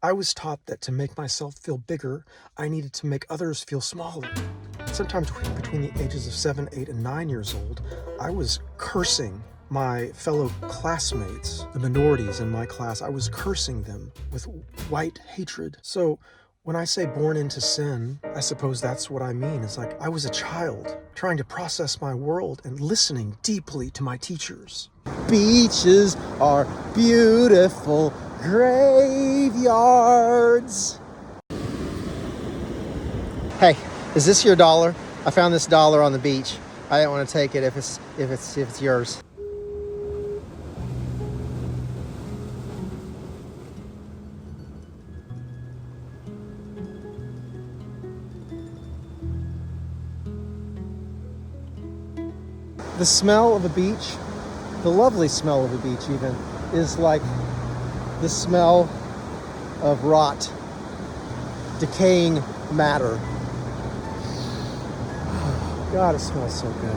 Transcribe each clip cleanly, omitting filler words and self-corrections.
I was taught that to make myself feel bigger, I needed to make others feel smaller. Sometimes between the ages of 7, 8, and 9 years old, I was cursing my fellow classmates, the minorities in my class. I was cursing them with white hatred. So when I say born into sin, I suppose that's what I mean. It's like I was a child trying to process my world and listening deeply to my teachers. Beaches are beautiful graveyards. Hey, is this your dollar? I found this dollar on the beach. I didn't want to take it if it's yours. The smell of a beach, the lovely smell of a beach even, is like the smell of rot, decaying matter. God, it smells so good.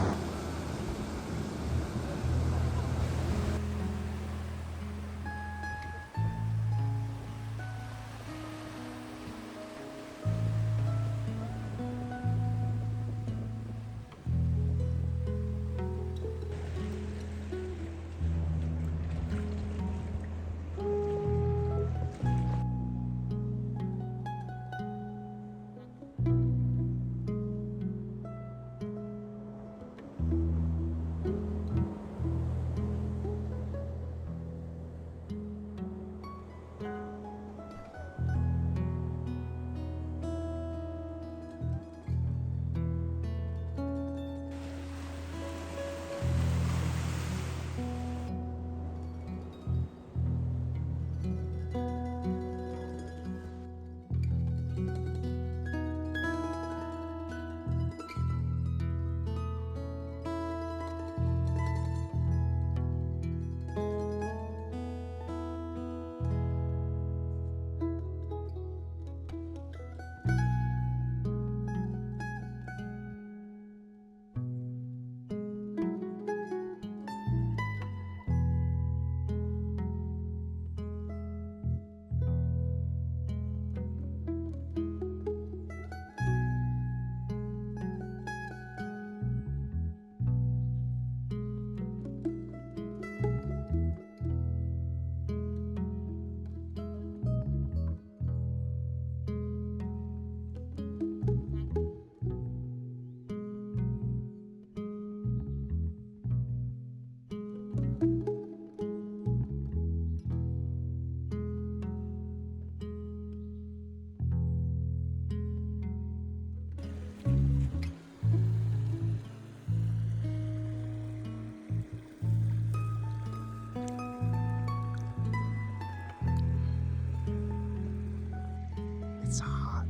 It's hot.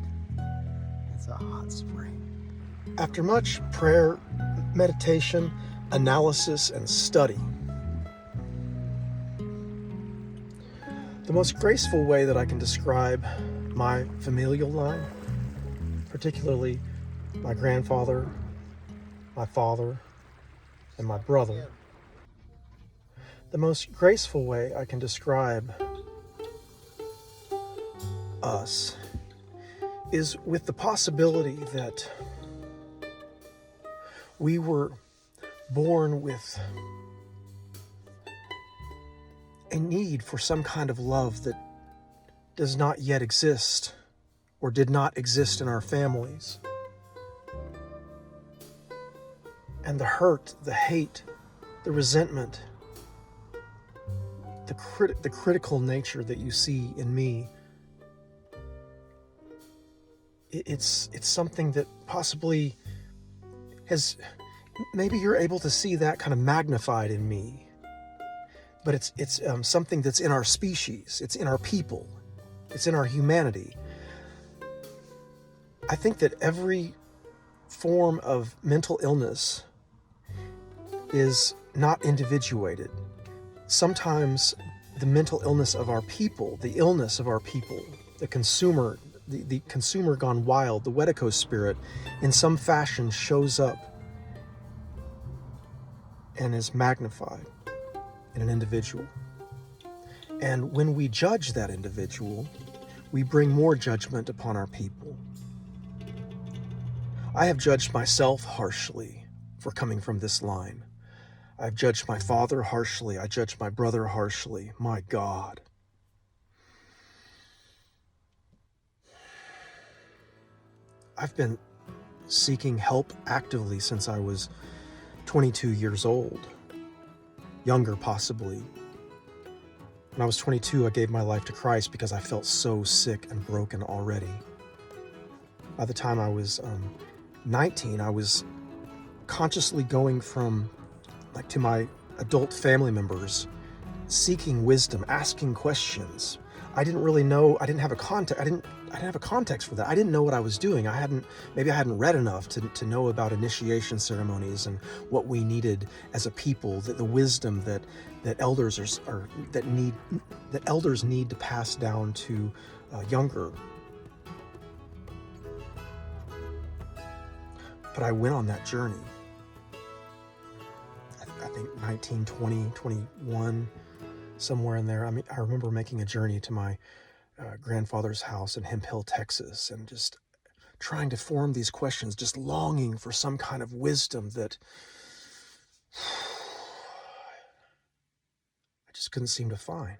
It's a hot spring. After much prayer, meditation, analysis, and study, the most graceful way that I can describe my familial line, particularly my grandfather, my father, and my brother, the most graceful way I can describe us is with the possibility that we were born with a need for some kind of love that does not yet exist or did not exist in our families. And the hurt, the hate, the resentment, the critical nature that you see in me, it's something that possibly has, maybe you're able to see that kind of magnified in me, but it's something that's in our species, it's in our people, it's in our humanity. I think that every form of mental illness is not individuated. Sometimes the mental illness of our people, the illness of our people, the consumer gone wild, the Wedico spirit, in some fashion shows up and is magnified in an individual. And when we judge that individual, we bring more judgment upon our people. I have judged myself harshly for coming from this line. I've judged my father harshly. I judged my brother harshly. My God. I've been seeking help actively since I was 22 years old, younger possibly. When I was 22, I gave my life to Christ because I felt so sick and broken already. By the time I was 19, I was consciously going from to my adult family members, seeking wisdom, asking questions. I didn't really know. I didn't have a context for that. I didn't know what I was doing. Maybe I hadn't read enough to know about initiation ceremonies and what we needed as a people, the wisdom that elders that elders need to pass down to younger. But I went on that journey. I think 19, 20, 21, somewhere in there. I mean, I remember making a journey to my grandfather's house in Hemp Hill, Texas, and just trying to form these questions, just longing for some kind of wisdom that I just couldn't seem to find.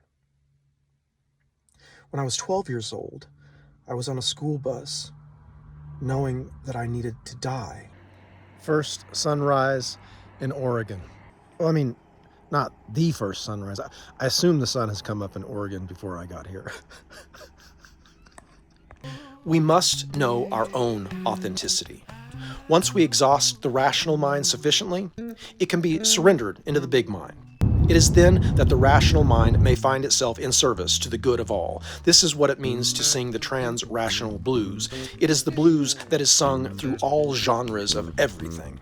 When I was 12 years old, I was on a school bus, knowing that I needed to die. First sunrise in Oregon. Well, I mean, not the first sunrise. I assume the sun has come up in Oregon before I got here. We must know our own authenticity. Once we exhaust the rational mind sufficiently, it can be surrendered into the big mind. It is then that the rational mind may find itself in service to the good of all. This is what it means to sing the trans-rational blues. It is the blues that is sung through all genres of everything.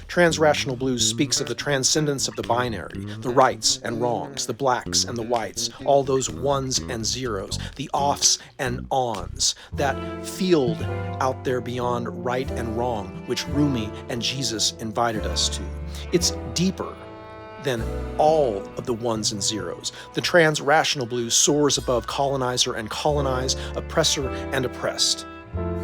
Trans-rational blues speaks of the transcendence of the binary, the rights and wrongs, the blacks and the whites, all those ones and zeros, the offs and ons, that field out there beyond right and wrong, which Rumi and Jesus invited us to. It's deeper than all of the ones and zeros. The trans-rational blues soars above colonizer and colonized, oppressor and oppressed.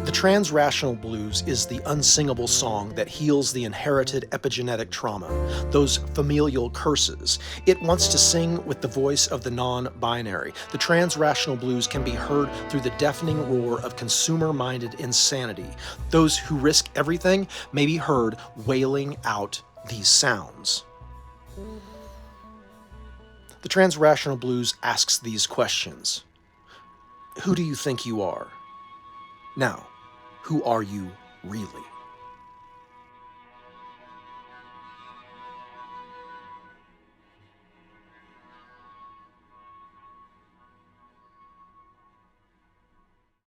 The trans-rational blues is the unsingable song that heals the inherited epigenetic trauma, those familial curses. It wants to sing with the voice of the non-binary. The trans-rational blues can be heard through the deafening roar of consumer-minded insanity. Those who risk everything may be heard wailing out these sounds. The trans-rational blues asks these questions. Who do you think you are? Now, who are you really?